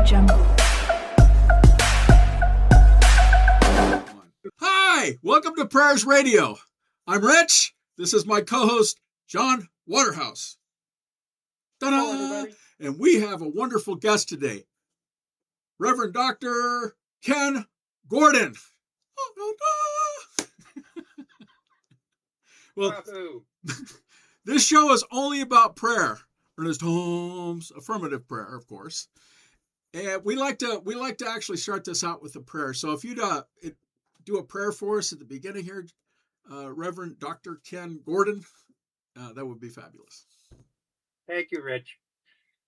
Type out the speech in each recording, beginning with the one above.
Jungle. Hi, welcome to Prayers Radio. I'm Rich. This is my co-host, John Waterhouse. Ta-da! Hello, everybody. And we have a wonderful guest today, Reverend Dr. Kenn Gordon. Well, this show is only about prayer. Ernest Holmes, affirmative prayer, of course. And we like to actually start this out with a prayer. So if you'd do a prayer for us at the beginning here, Reverend Dr. Kenn Gordon, that would be fabulous. Thank you, Rich.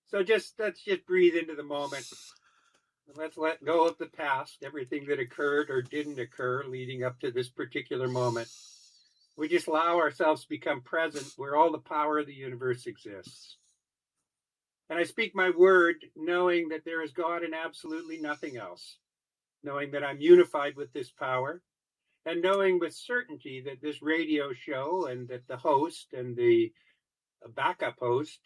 So let's just breathe into the moment. Let's let go of the past, everything that occurred or didn't occur leading up to this particular moment. We just allow ourselves to become present where all the power of the universe exists. And I speak my word knowing that there is God and absolutely nothing else, knowing that I'm unified with this power, and knowing with certainty that this radio show and that the host and the backup host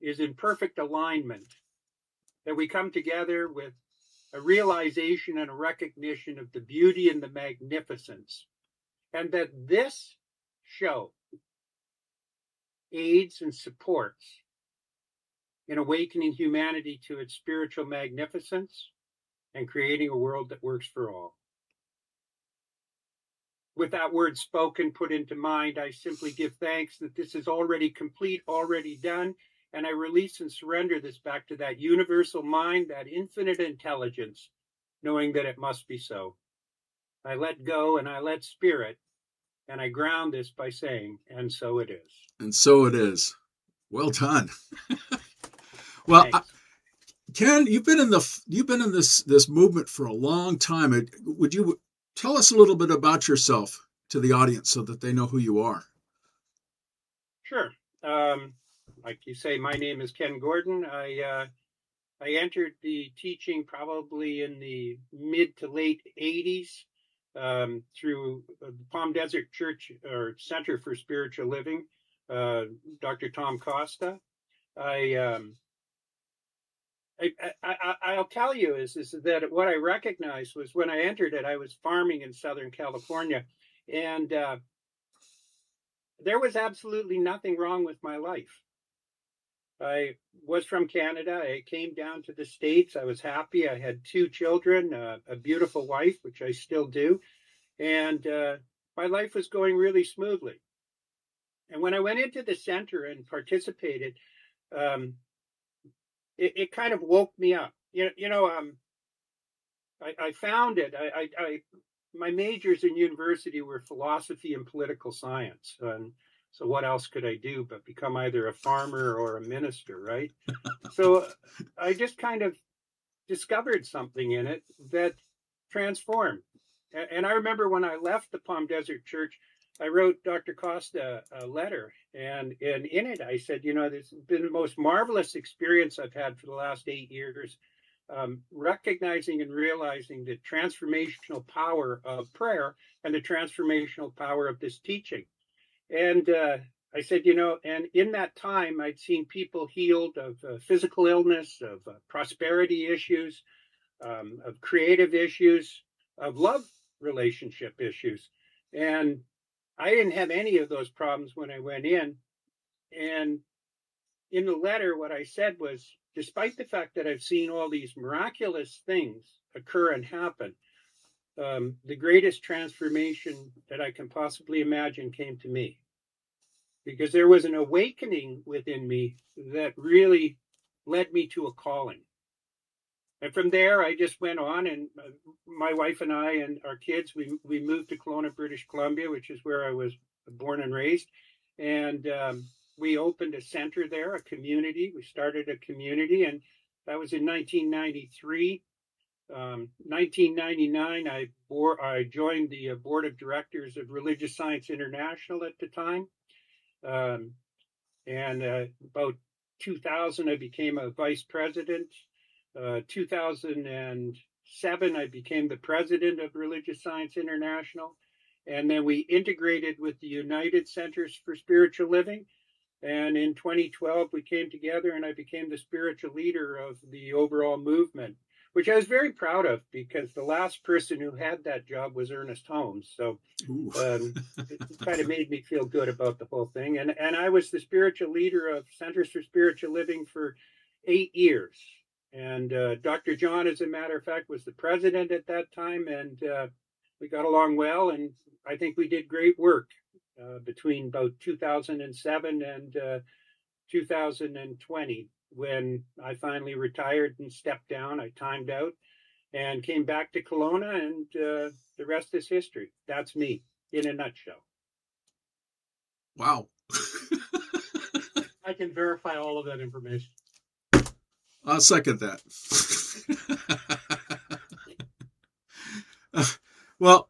is in perfect alignment, that we come together with a realization and a recognition of the beauty and the magnificence, and that this show aids and supports in awakening humanity to its spiritual magnificence and creating a world that works for all. With that word spoken, put into mind, I simply give thanks that this is already complete, already done, and I release and surrender this back to that universal mind, that infinite intelligence, knowing that it must be so. I let go and I let spirit, and I ground this by saying, and so it is. And so it is. Well done. Well, Kenn, you've been in this movement for a long time. Would you tell us a little bit about yourself to the audience so that they know who you are? Sure. Like you say, my name is Kenn Gordon. I entered the teaching probably in the mid to late 80s through the Palm Desert Church or Center for Spiritual Living, Dr. Tom Costa. I'll tell you is that what I recognized was when I entered it, I was farming in Southern California, and there was absolutely nothing wrong with my life. I was from Canada. I came down to the States. I was happy. I had 2 children, a beautiful wife, which I still do. And my life was going really smoothly. And when I went into the center and participated, it kind of woke me up. I found it. My majors in university were philosophy and political science. And so what else could I do but become either a farmer or a minister, right? So I just kind of discovered something in it that transformed. And I remember when I left the Palm Desert Church, I wrote Dr. Costa a letter. And in it, I said, this has been the most marvelous experience I've had for the last 8 years, recognizing and realizing the transformational power of prayer and the transformational power of this teaching. And I said, and in that time, I'd seen people healed of physical illness, of prosperity issues, of creative issues, of love relationship issues. And I didn't have any of those problems when I went in. And in the letter, what I said was, despite the fact that I've seen all these miraculous things occur and happen, the greatest transformation that I can possibly imagine came to me. Because there was an awakening within me that really led me to a calling. And from there, I just went on, and my wife and I and our kids, we moved to Kelowna, British Columbia, which is where I was born and raised. And we opened a center there, a community. We started a community, and that was in 1993. 1999, I joined the board of directors of Religious Science International at the time. And about 2000, I became a vice president. 2007, I became the president of Religious Science International. And then we integrated with the United Centers for Spiritual Living. And in 2012, we came together and I became the spiritual leader of the overall movement, which I was very proud of because the last person who had that job was Ernest Holmes. So it kind of made me feel good about the whole thing. And I was the spiritual leader of Centers for Spiritual Living for 8 years. And Dr. John, as a matter of fact, was the president at that time. And we got along well. And I think we did great work between about 2007 and 2020, when I finally retired and stepped down. I timed out and came back to Kelowna, and the rest is history. That's me in a nutshell. Wow. I can verify all of that information. I'll second that. Well,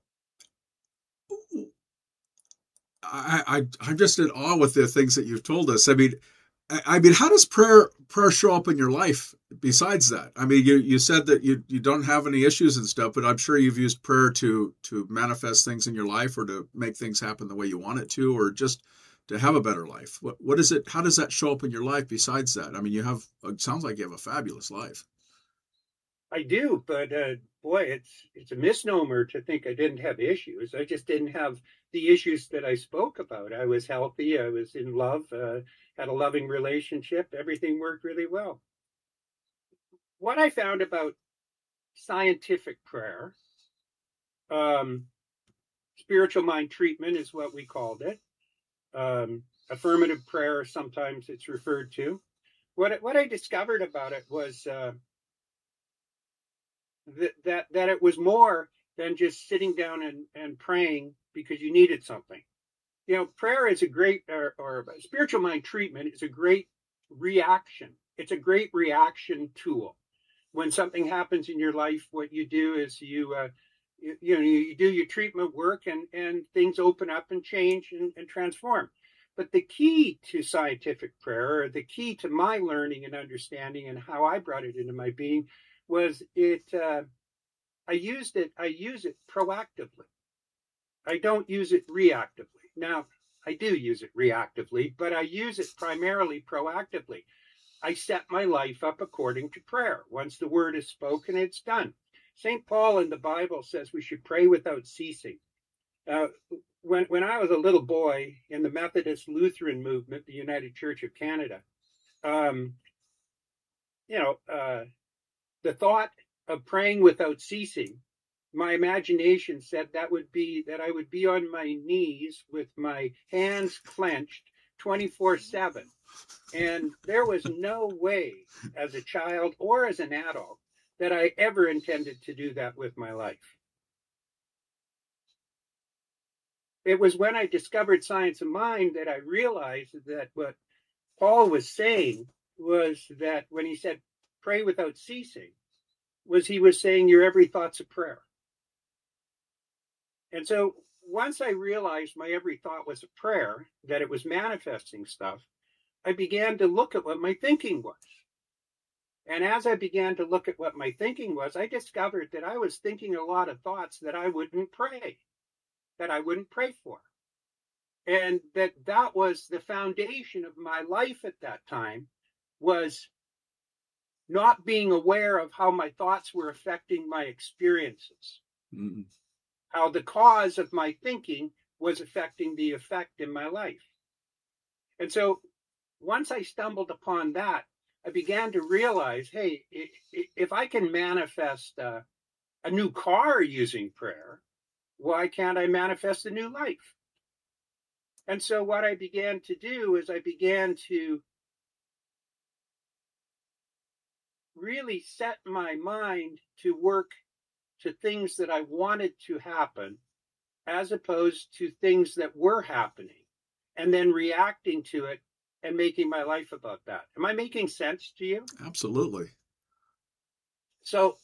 I'm just in awe with the things that you've told us. I mean, how does prayer show up in your life besides that? I mean, you said that you don't have any issues and stuff, but I'm sure you've used prayer to manifest things in your life, or to make things happen the way you want it to, or just to have a better life. What is it? How does that show up in your life besides that? I mean, it sounds like you have a fabulous life. I do, but boy, it's a misnomer to think I didn't have issues. I just didn't have the issues that I spoke about. I was healthy. I was in love. Had a loving relationship. Everything worked really well. What I found about scientific prayer, spiritual mind treatment is what we called it. Affirmative prayer, sometimes it's referred to. What I discovered about it was that it was more than just sitting down and praying because you needed something. You know, prayer is a great, or spiritual mind treatment is a great reaction. It's a great reaction tool. When something happens in your life, what you do is you do your treatment work, and things open up and change and transform. But the key to scientific prayer, or the key to my learning and understanding and how I brought it into my being, was I use it proactively. I don't use it reactively. Now, I do use it reactively, but I use it primarily proactively. I set my life up according to prayer. Once the word is spoken, it's done. St. Paul in the Bible says we should pray without ceasing. When I was a little boy in the Methodist Lutheran movement, the United Church of Canada, the thought of praying without ceasing, my imagination said that I would be on my knees with my hands clenched 24/7. And there was no way as a child or as an adult that I ever intended to do that with my life. It was when I discovered Science of Mind that I realized that what Paul was saying was that when he said, pray without ceasing, he was saying your every thought's a prayer. And so once I realized my every thought was a prayer, that it was manifesting stuff, I began to look at what my thinking was. And as I began to look at what my thinking was, I discovered that I was thinking a lot of thoughts that I wouldn't pray for. And that was the foundation of my life at that time, was not being aware of how my thoughts were affecting my experiences. Mm-hmm. How the cause of my thinking was affecting the effect in my life. And so once I stumbled upon that, I began to realize, hey, if I can manifest a new car using prayer, why can't I manifest a new life? And so what I began to do is I began to really set my mind to work to things that I wanted to happen, as opposed to things that were happening, and then reacting to it and making my life about that. Am I making sense to you? Absolutely. So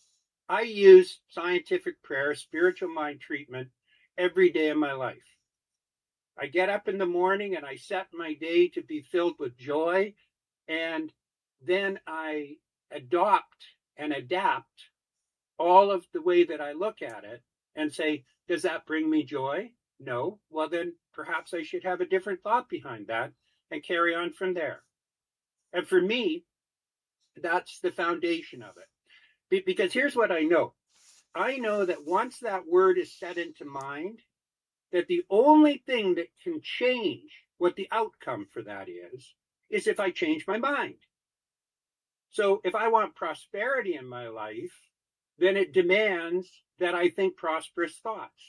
I use scientific prayer, spiritual mind treatment every day of my life. I get up in the morning and I set my day to be filled with joy, and then I adopt and adapt all of the way that I look at it and say, does that bring me joy? No. Well, then perhaps I should have a different thought behind that and carry on from there. And for me, that's the foundation of it. Because here's what I know. I know that once that word is set into mind, that the only thing that can change what the outcome for that is if I change my mind. So if I want prosperity in my life, then it demands that I think prosperous thoughts.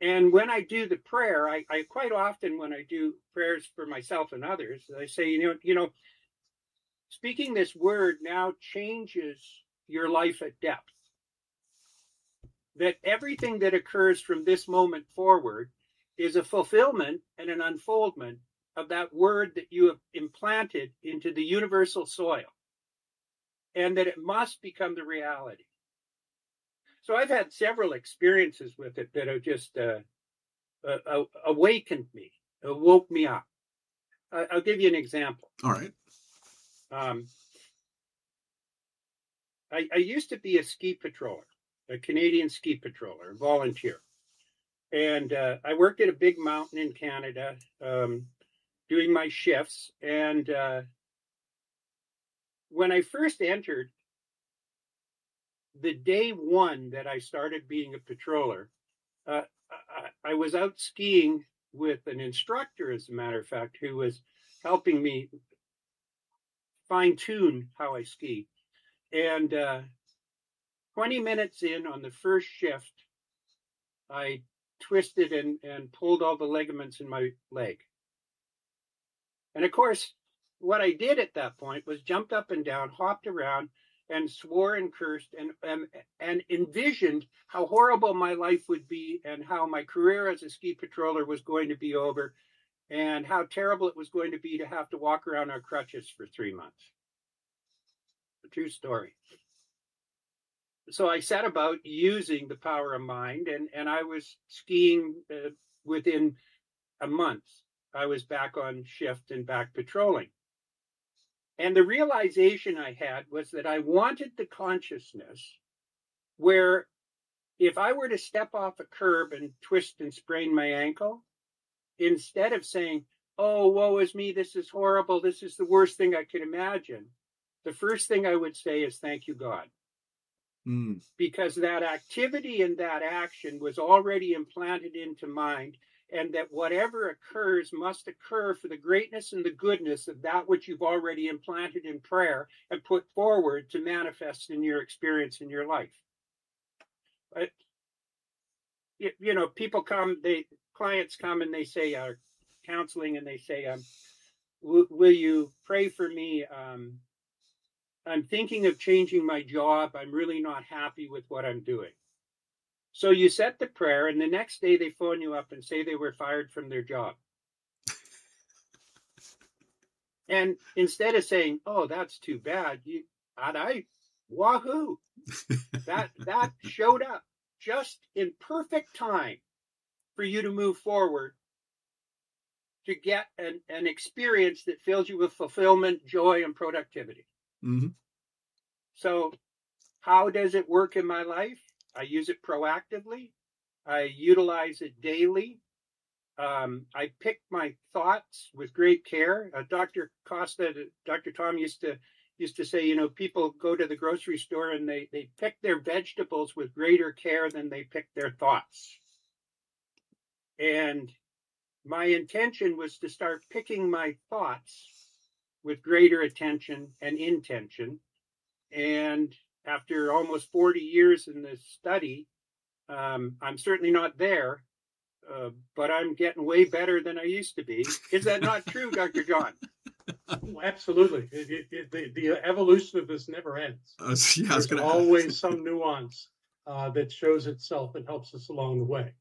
And when I do the prayer, I quite often, when I do prayers for myself and others, I say, speaking this word now changes your life at depth. That everything that occurs from this moment forward is a fulfillment and an unfoldment of that word that you have implanted into the universal soil, and that it must become the reality. So I've had several experiences with it that have just awakened me, woke me up. I'll give you an example. All right. I used to be a ski patroller, a Canadian ski patroller, a volunteer. And I worked at a big mountain in Canada doing my shifts. And when I first entered, the day one that I started being a patroller, I was out skiing with an instructor, as a matter of fact, who was helping me fine tune how I ski. And 20 minutes in on the first shift, I twisted and pulled all the ligaments in my leg. And of course, what I did at that point was jumped up and down, hopped around, and swore and cursed and envisioned how horrible my life would be and how my career as a ski patroller was going to be over and how terrible it was going to be to have to walk around on crutches for 3 months. A true story. So I set about using the power of mind, and I was skiing within a month. I was back on shift and back patrolling. And the realization I had was that I wanted the consciousness where if I were to step off a curb and twist and sprain my ankle, instead of saying, oh, woe is me, this is horrible, this is the worst thing I could imagine, the first thing I would say is, thank you, God. Because that activity and that action was already implanted into mind, and that whatever occurs must occur for the greatness and the goodness of that which you've already implanted in prayer and put forward to manifest in your experience in your life. But, people come, clients come and they say, counseling, and they say, will you pray for me? I'm thinking of changing my job. I'm really not happy with what I'm doing. So you set the prayer, and the next day they phone you up and say they were fired from their job. And instead of saying, oh, that's too bad, wahoo, that showed up just in perfect time for you to move forward to get an experience that fills you with fulfillment, joy, and productivity. Mm-hmm. So how does it work in my life? I use it proactively. I utilize it daily. I pick my thoughts with great care. Dr. Tom used to say, people go to the grocery store and they pick their vegetables with greater care than they pick their thoughts. And my intention was to start picking my thoughts with greater attention and intention. And after almost 40 years in this study, I'm certainly not there, but I'm getting way better than I used to be. Is that not true, Dr. John? Oh, absolutely. The evolution of this never ends. There's always some nuance that shows itself and helps us along the way.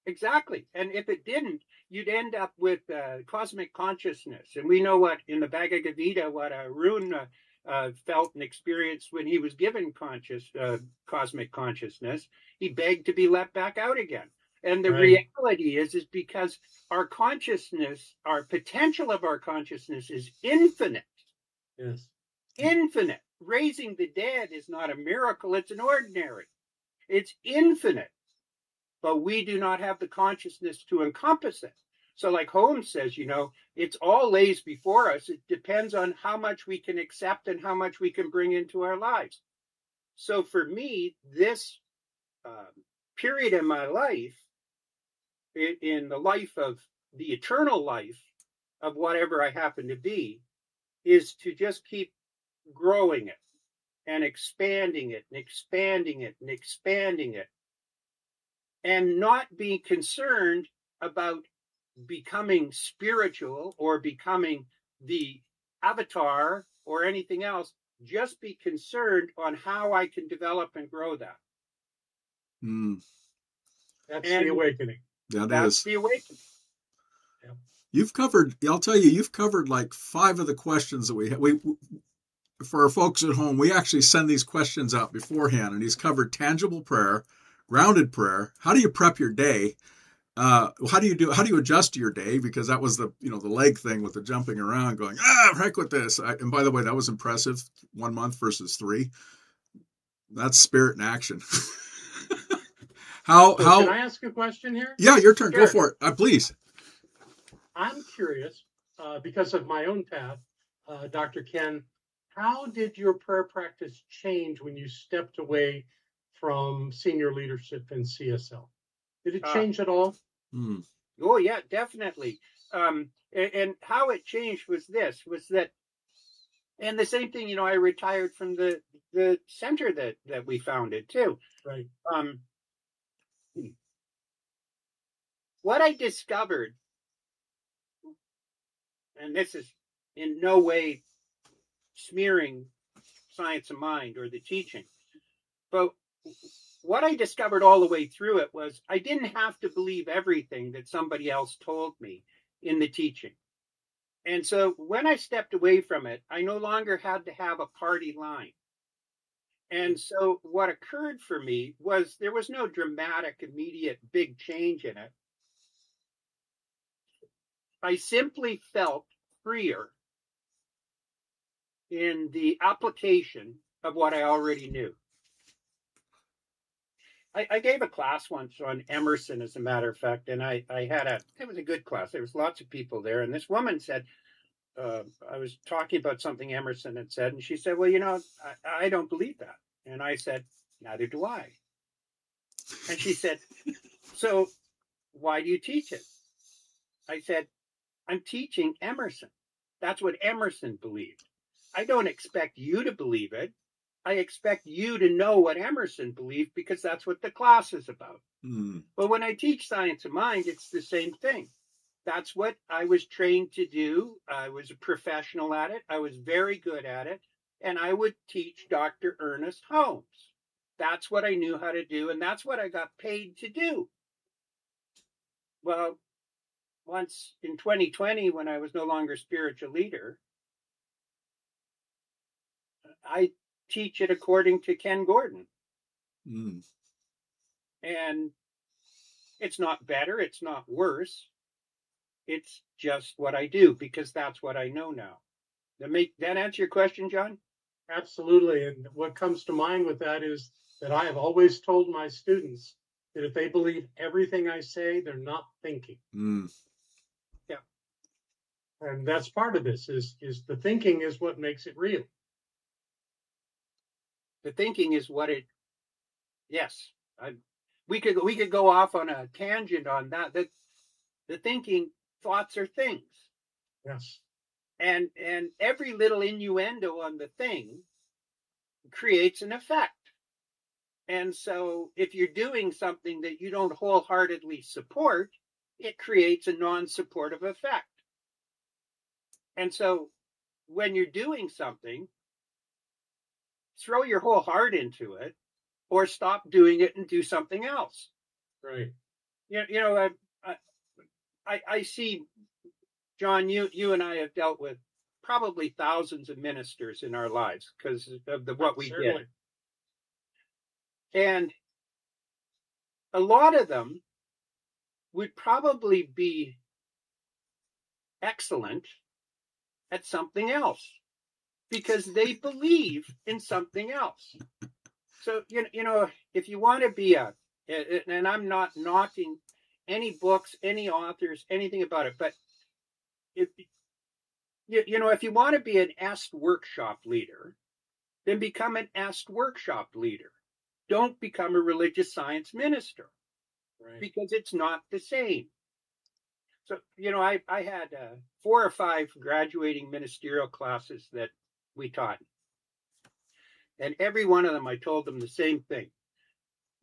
Exactly. And if it didn't, you'd end up with cosmic consciousness. And we know what in the Bhagavad Gita, what Arun felt and experienced when he was given cosmic consciousness. He begged to be let back out again. And the reality is because our consciousness, our potential of our consciousness is infinite. Yes. Infinite. Raising the dead is not a miracle. It's an ordinary. It's infinite. But we do not have the consciousness to encompass it. So like Holmes says, it's all lays before us. It depends on how much we can accept and how much we can bring into our lives. So for me, this period in my life, in the life of the eternal life of whatever I happen to be, is to just keep growing it and expanding it and expanding it and expanding it, and not being concerned about becoming spiritual or becoming the avatar or anything else. Just be concerned on how I can develop and grow that. That's the awakening. That's the awakening. Yeah. You've covered, I'll tell you, you've covered like 5 of the questions that we have. For our folks at home, we actually send these questions out beforehand, and he's covered tangible prayer, grounded prayer. How do you prep your day? How do you adjust your day? Because that was the leg thing with the jumping around, going, heck with this. And by the way, that was impressive. 1 month versus 3. That's spirit in action. How can I ask a question here? Yeah, your turn. Sure. Go for it. Please. I'm curious, because of my own path, Dr. Kenn, how did your prayer practice change when you stepped away from senior leadership in CSL? Did it change at all? Oh, yeah, definitely. And how it changed was that, and the same thing, I retired from the center that we founded too. Right. What I discovered, and this is in no way smearing Science of Mind or the teaching, but what I discovered all the way through it was I didn't have to believe everything that somebody else told me in the teaching. And so when I stepped away from it, I no longer had to have a party line. And so what occurred for me was there was no dramatic, immediate, big change in it. I simply felt freer in the application of what I already knew. I gave a class once on Emerson, as a matter of fact, and it was a good class. There was lots of people there. And this woman said, I was talking about something Emerson had said, and she said, well, I don't believe that. And I said, neither do I. And she said, so why do you teach it? I said, I'm teaching Emerson. That's what Emerson believed. I don't expect you to believe it. I expect you to know what Emerson believed, because that's what the class is about. But when I teach Science of Mind, it's the same thing. That's what I was trained to do. I was a professional at it. I was very good at it. And I would teach Dr. Ernest Holmes. That's what I knew how to do. And that's what I got paid to do. Well, once in 2020, when I was no longer spiritual leader, I teach it according to Ken Gordon. And it's not better. It's not worse. It's just what I do, because that's what I know now. That answer your question, John? Absolutely. And what comes to mind with that is that I have always told my students that if they believe everything I say, they're not thinking. Yeah. And that's part of this is the thinking is what makes it real. The thinking is what it, yes. We could go off on a tangent on that. The thinking, thoughts are things. Yes. And every little innuendo on the thing creates an effect. And so if you're doing something that you don't wholeheartedly support, it creates a non-supportive effect. And so when you're doing something, throw your whole heart into it, or stop doing it and do something else. Right. I see, John, you and I have dealt with probably thousands of ministers in our lives because of what we did. And a lot of them would probably be excellent at something else because they believe in something else. So, if you want to be and I'm not knocking any books, any authors, anything about it. But if if you want to be an est workshop leader, then become an est workshop leader. Don't become a religious science minister, Right. because it's not the same. So, I had 4 or 5 graduating ministerial classes that we taught. And every one of them, I told them the same thing.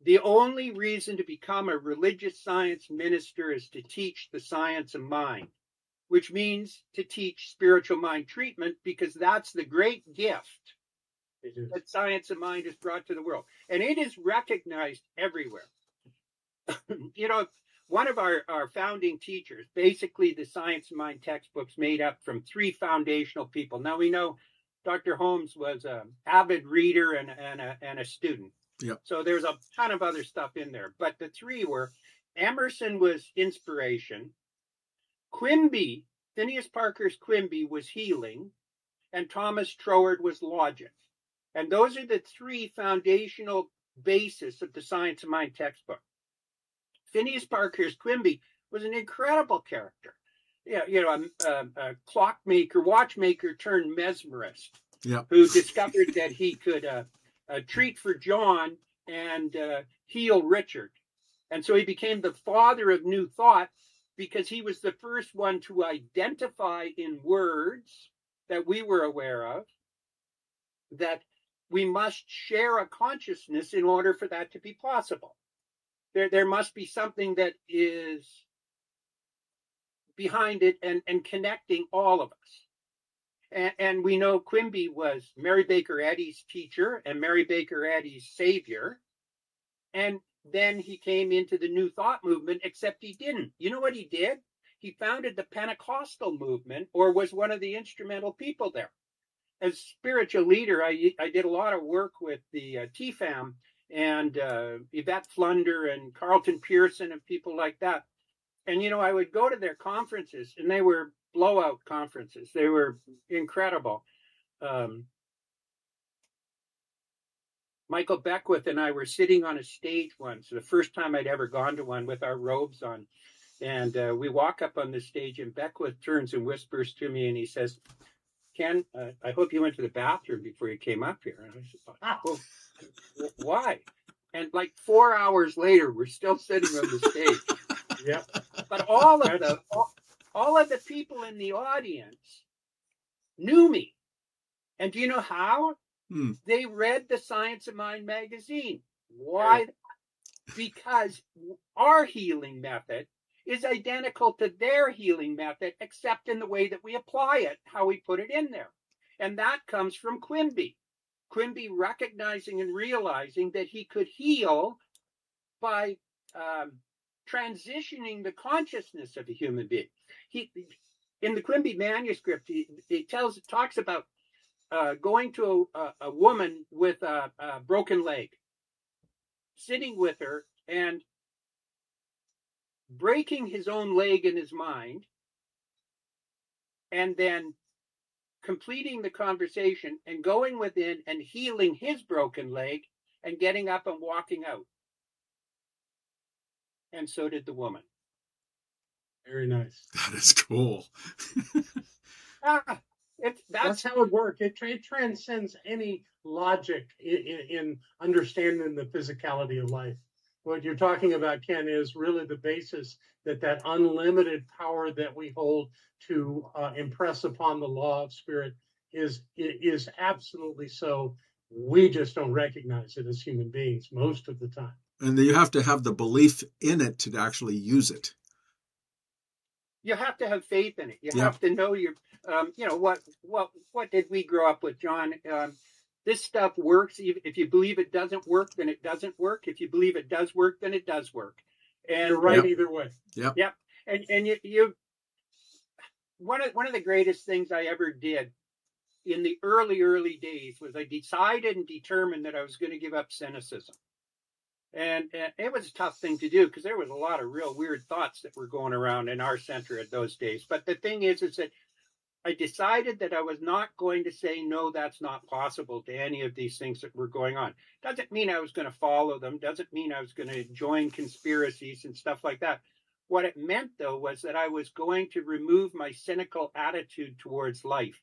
The only reason to become a religious science minister is to teach the science of mind, which means to teach spiritual mind treatment, because that's the great gift that science of mind has brought to the world. And it is recognized everywhere. One of our founding teachers, basically the science of mind textbooks made up from 3 foundational people. Now we know Dr. Holmes was an avid reader and a student. Yep. So there's a ton of other stuff in there. But the 3 were: Emerson was inspiration, Quimby, Phineas Parker's Quimby was healing, and Thomas Troward was logic. And those are the 3 foundational bases of the science of mind textbook. Phineas Parker's Quimby was an incredible character. A clockmaker, watchmaker turned mesmerist, who discovered that he could treat for John and heal Richard. And so he became the father of New Thought, because he was the first one to identify in words that we were aware of that we must share a consciousness in order for that to be possible. There must be something that is behind it and connecting all of us. And we know Quimby was Mary Baker Eddy's teacher and Mary Baker Eddy's savior. And then he came into the New Thought movement, except he didn't. You know what he did? He founded the Pentecostal movement, or was one of the instrumental people there. As spiritual leader, I did a lot of work with the TFAM and Yvette Flunder and Carlton Pearson and people like that. And, I would go to their conferences, and they were blowout conferences. They were incredible. Michael Beckwith and I were sitting on a stage once, the first time I'd ever gone to one, with our robes on. And we walk up on the stage, and Beckwith turns and whispers to me, and he says, "Ken, I hope you went to the bathroom before you came up here." And I said, "Oh, why?" And like 4 hours later, we're still sitting on the stage. Yeah. But all of the people in the audience knew me. And do you know how? They read the Science of Mind magazine. Why? Because our healing method is identical to their healing method, except in the way that we apply it, how we put it in there. And that comes from Quimby. Quimby recognizing and realizing that he could heal by transitioning the consciousness of a human being. In the Quimby manuscript, he talks about going to a woman with a broken leg, sitting with her and breaking his own leg in his mind, and then completing the conversation and going within and healing his broken leg and getting up and walking out. And so did the woman. Very nice. That is cool. That's how it works. It transcends any logic in understanding the physicality of life. What you're talking about, Ken, is really the basis that unlimited power that we hold to impress upon the law of spirit is absolutely so. We just don't recognize it as human beings most of the time. And you have to have the belief in it to actually use it. You have to have faith in it. You have to know what did we grow up with, John? This stuff works. If you believe it doesn't work, then it doesn't work. If you believe it does work, then it does work. And you're right either way. Yep. And you one of the greatest things I ever did in the early days was I decided and determined that I was going to give up cynicism. And it was a tough thing to do, because there was a lot of real weird thoughts that were going around in our center at those days. But the thing is that I decided that I was not going to say, no, that's not possible to any of these things that were going on. Doesn't mean I was going to follow them. Doesn't mean I was going to join conspiracies and stuff like that. What it meant, though, was that I was going to remove my cynical attitude towards life.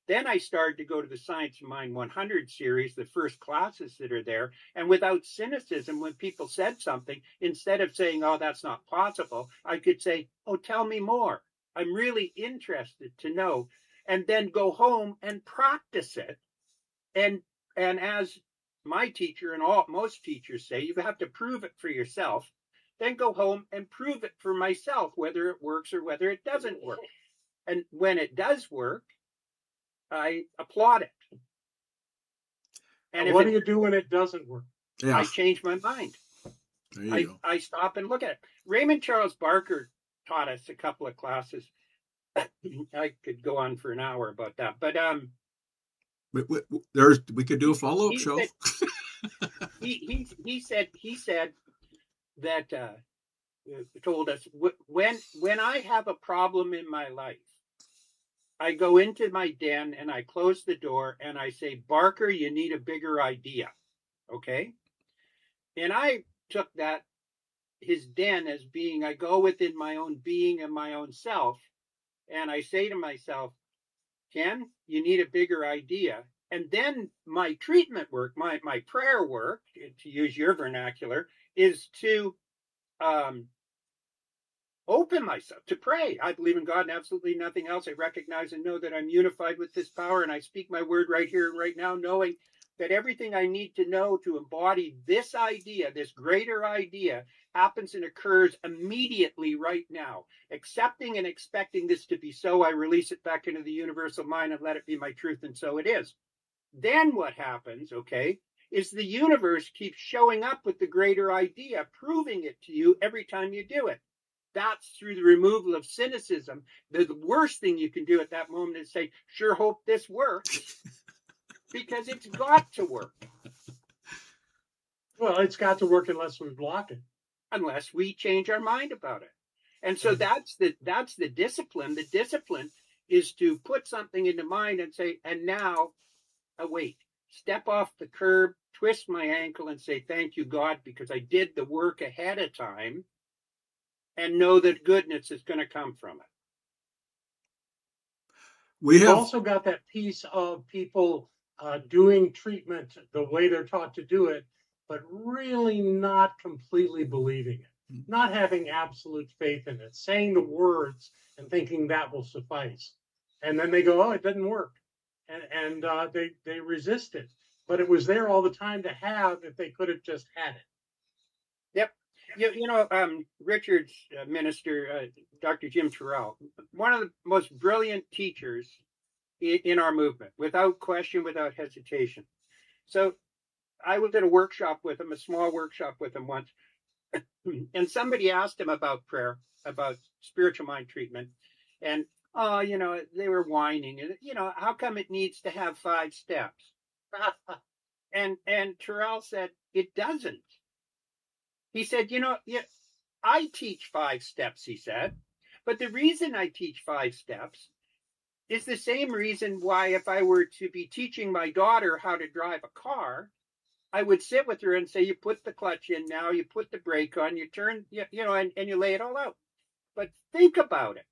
Then I started to go to the Science of Mind 100 series, the first classes that are there. And without cynicism, when people said something, instead of saying, oh, that's not possible, I could say, oh, tell me more. I'm really interested to know. And then go home and practice it. And as my teacher and most teachers say, you have to prove it for yourself. Then go home and prove it for myself, whether it works or whether it doesn't work. And when it does work, I applaud it. And what do you do when it doesn't work? I change my mind. I stop and look at it. Raymond Charles Barker taught us a couple of classes. I could go on for an hour about that, but we could do a follow-up show. He said that told us when I have a problem in my life, I go into my den and I close the door and I say, Barker, you need a bigger idea. Okay. And I took that, his den, as being, I go within my own being and my own self. And I say to myself, Ken, you need a bigger idea. And then my treatment work, my prayer work, to use your vernacular, is to open myself to pray. I believe in God and absolutely nothing else. I recognize and know that I'm unified with this power, and I speak my word right here and right now, knowing that everything I need to know to embody this idea, this greater idea, happens and occurs immediately right now. Accepting and expecting this to be so, I release it back into the universal mind and let it be my truth, and so it is. Then what happens, okay, is the universe keeps showing up with the greater idea, proving it to you every time you do it. That's through the removal of cynicism. The worst thing you can do at that moment is say, sure hope this works, because it's got to work. Well, it's got to work unless we block it. Unless we change our mind about it. And so that's the discipline. The discipline is to put something into mind and say, and now, wait, step off the curb, twist my ankle and say, thank you, God, because I did the work ahead of time, and know that goodness is going to come from it. We've also got that piece of people doing treatment the way they're taught to do it, but really not completely believing it, not having absolute faith in it, saying the words and thinking that will suffice. And then they go, oh, it doesn't work. And they resist it. But it was there all the time to have if they could have just had it. Yep. Richard's minister, Dr. Jim Terrell, one of the most brilliant teachers in our movement, without question, without hesitation. So I did a workshop with him, a small workshop with him once, and somebody asked him about prayer, about spiritual mind treatment, and they were whining, and how come it needs to have 5 steps? and Terrell said, it doesn't. He said, I teach 5 steps, he said, but the reason I teach 5 steps is the same reason why if I were to be teaching my daughter how to drive a car, I would sit with her and say, you put the clutch in now, you put the brake on, you turn, and you lay it all out. But think about it,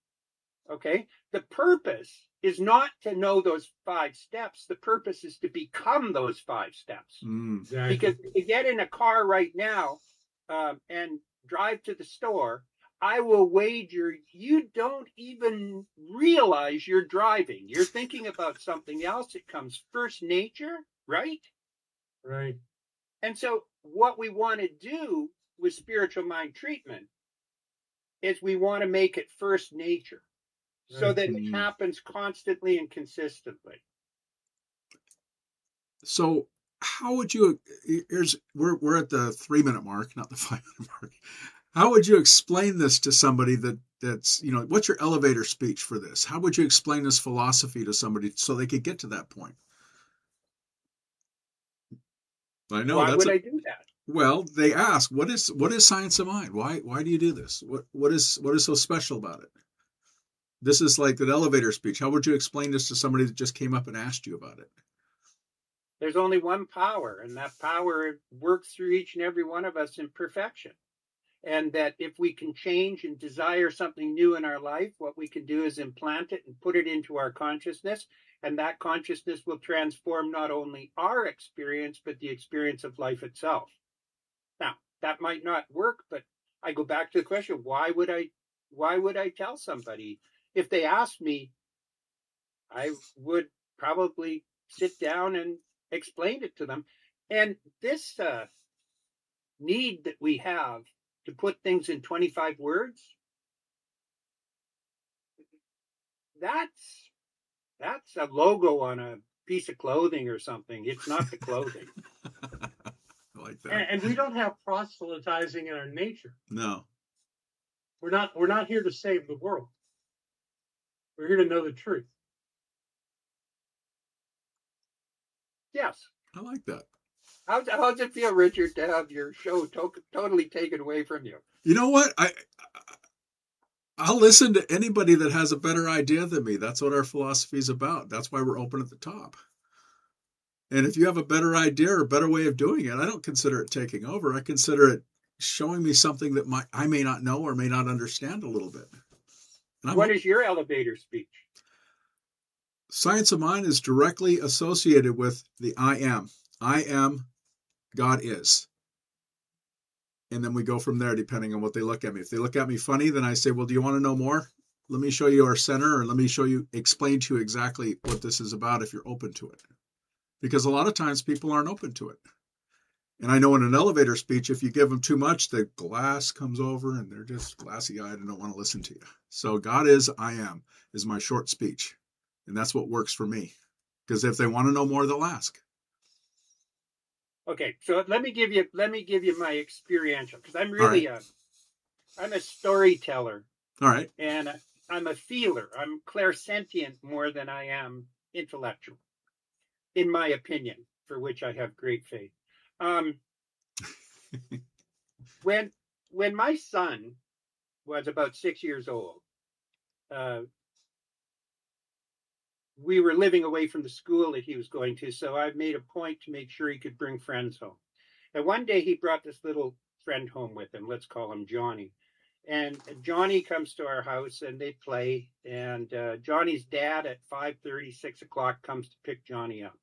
okay? The purpose is not to know those 5 steps. The purpose is to become those 5 steps. Exactly. Because to get in a car right now, and drive to the store, I will wager you don't even realize you're driving. You're thinking about something else. It comes first nature, right? Right. And so what we want to do with spiritual mind treatment is we want to make it first nature, right, so that it happens constantly and consistently. So how would you, we're at the 3-minute mark, not the 5-minute mark. How would you explain this to somebody that's, what's your elevator speech for this? How would you explain this philosophy to somebody so they could get to that point? I know. Why would I do that? Well, they ask, what is Science of Mind? Why do you do this? What is so special about it? This is like an elevator speech. How would you explain this to somebody that just came up and asked you about it? There's only one power, and that power works through each and every one of us in perfection. and that if we can change and desire something new in our life, what we can do is implant it and put it into our consciousness, and that consciousness will transform not only our experience, but the experience of life itself. Now, that might not work, but I go back to the question, why would I tell somebody? If they asked me, I would probably sit down and explain it to them. And this need that we have to put things in 25 words, that's a logo on a piece of clothing or something. It's not the clothing. I like that. And we don't have proselytizing in our nature. No. We're not here to save the world. We're here to know the truth. Yes. I like that. How's it feel, Richard, to have your show totally taken away from you? You know what? I'll listen to anybody that has a better idea than me. That's what our philosophy is about. That's why we're open at the top. And if you have a better idea or a better way of doing it, I don't consider it taking over. I consider it showing me something that I may not know or may not understand a little bit. What is your elevator speech? Science of Mind is directly associated with the I am. I am, God is. And then we go from there depending on what they look at me. If they look at me funny, then I say, well, do you want to know more? Let me show you our center, or let me explain to you exactly what this is about if you're open to it. Because a lot of times people aren't open to it. And I know in an elevator speech, if you give them too much, the glass comes over and they're just glassy-eyed and don't want to listen to you. So God is, I am, is my short speech. And that's what works for me. Because if they want to know more, they'll ask. Okay, so let me give you my experiential, because I'm really I'm a storyteller. All right. And I'm a feeler. I'm clairsentient more than I am intellectual, in my opinion, for which I have great faith. When my son was about 6 years old, we were living away from the school that he was going to, so I made a point to make sure he could bring friends home. And one day he brought this little friend home with him. Let's call him Johnny. And Johnny comes to our house and they play. And Johnny's dad at 5:30, 6 o'clock comes to pick Johnny up.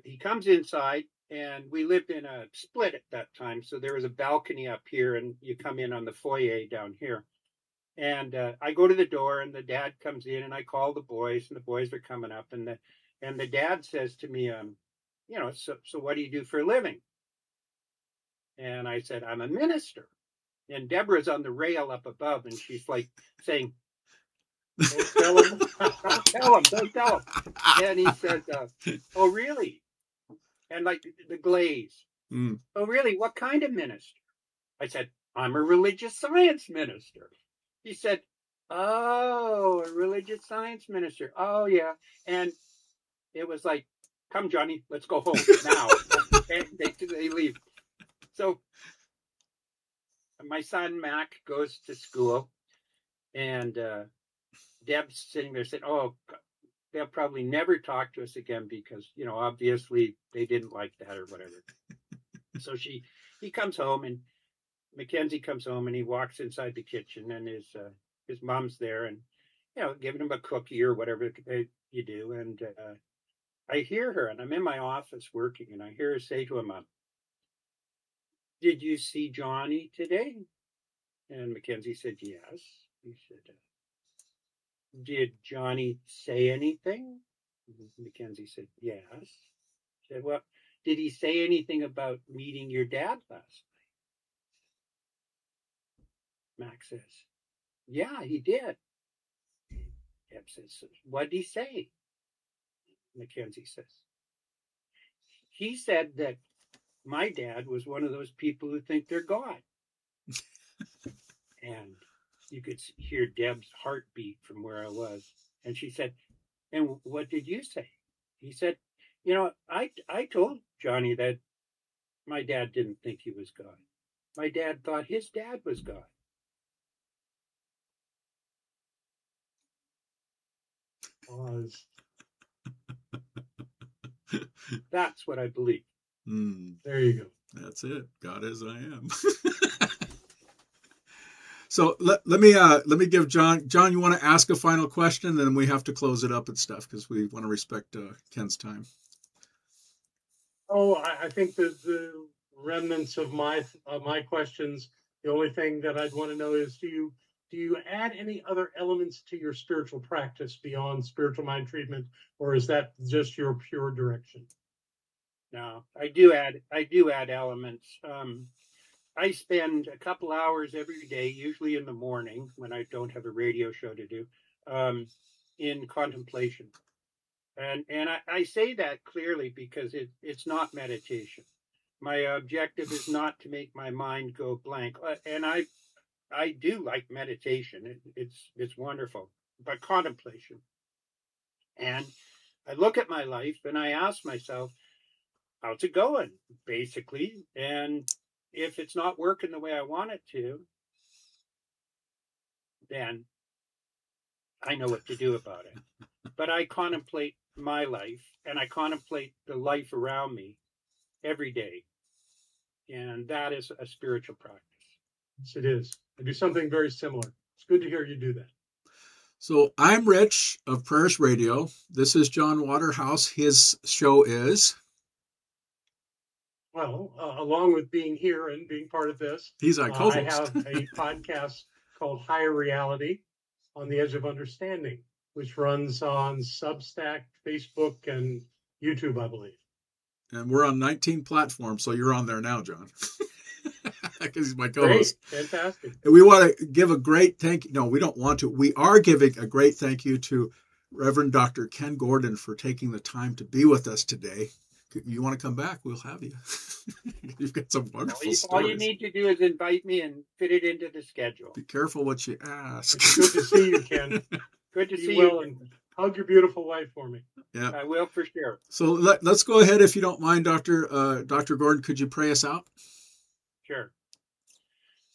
He comes inside, and we lived in a split at that time. So there was a balcony up here, and you come in on the foyer down here. And I go to the door, and the dad comes in, and I call the boys, and the boys are coming up. And the dad says to me, so what do you do for a living? And I said, I'm a minister. And Deborah's on the rail up above, and she's like saying, don't tell him, don't tell him. And he said, oh, really? And like the glaze. Oh, really? What kind of minister? I said, I'm a religious science minister. He said, oh, a religious science minister. Oh, yeah. And it was like, come, Johnny, let's go home now. And they leave. So my son, Mac, goes to school, and Deb's sitting there saying, oh, they'll probably never talk to us again because, obviously they didn't like that or whatever. So he comes home, and Mackenzie comes home, and he walks inside the kitchen, and his mom's there, and, giving him a cookie or whatever you do. And I hear her, and I'm in my office working, and I hear her say to him, did you see Johnny today? And Mackenzie said, yes. He said, did Johnny say anything? Mackenzie said, yes. He said, well, did he say anything about meeting your dad last night? Max says, yeah, he did. Deb says, what did he say? Mackenzie says, he said that my dad was one of those people who think they're God. And you could hear Deb's heartbeat from where I was. And she said, and what did you say? He said, I told Johnny that my dad didn't think he was God. My dad thought his dad was God. Pause. That's what I believe. There you go. That's it. God as I am. So let me give John. John, you want to ask a final question, then we have to close it up and stuff because we want to respect Kenn's time. Oh, I think the remnants of my questions. The only thing that I'd want to know is, do you add any other elements to your spiritual practice beyond spiritual mind treatment, or is that just your pure direction? No, I do add elements. I spend a couple hours every day, usually in the morning when I don't have a radio show to do, in contemplation. And I say that clearly because it's not meditation. My objective is not to make my mind go blank. And I do like meditation. It's wonderful, but contemplation. And I look at my life and I ask myself, how's it going, basically? And if it's not working the way I want it to, then I know what to do about it. But I contemplate my life and I contemplate the life around me every day. And that is a spiritual practice. Yes, it is. I do something very similar. It's good to hear you do that. So I'm Rich of Prayers Radio. This is John Waterhouse. His show is... Well, along with being here and being part of this, he's our co-host. I have a podcast called Higher Reality on the Edge of Understanding, which runs on Substack, Facebook, and YouTube, I believe. And we're on 19 platforms, so you're on there now, John. Because he's my co-host. Great, fantastic. And we want to give a great thank you. No, we don't want to. We are giving a great thank you to Reverend Dr. Kenn Gordon for taking the time to be with us today. You want to come back? We'll have you. You've got some wonderful stories. All you need to do is invite me and fit it into the schedule. Be careful what you ask. It's good to see you, Kenn. Good to see you. And hug your beautiful wife for me. Yeah, I will for sure. So let's go ahead, if you don't mind, Dr. Gordon. Could you pray us out? Sure.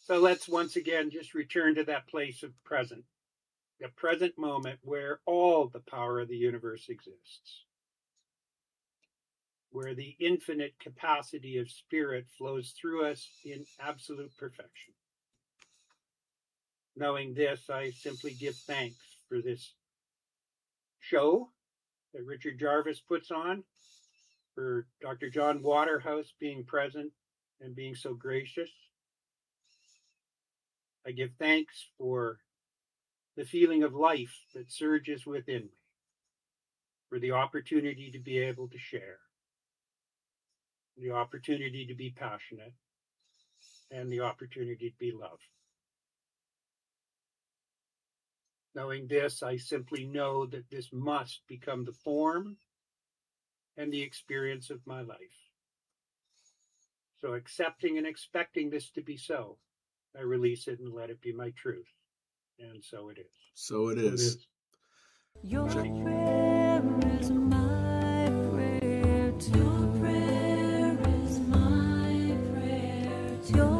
So let's once again just return to that place of present, the present moment where all the power of the universe exists, where the infinite capacity of spirit flows through us in absolute perfection. Knowing this, I simply give thanks for this show that Richard Jarvis puts on, for Dr. John Waterhouse being present and being so gracious. I give thanks for the feeling of life that surges within me, for the opportunity to be able to share, the opportunity to be passionate, and the opportunity to be loved. Knowing this, I simply know that this must become the form and the experience of my life. So accepting and expecting this to be so, I release it and let it be my truth. And so it is. So it is. Your prayer is my prayer. Your prayer is my prayer. Your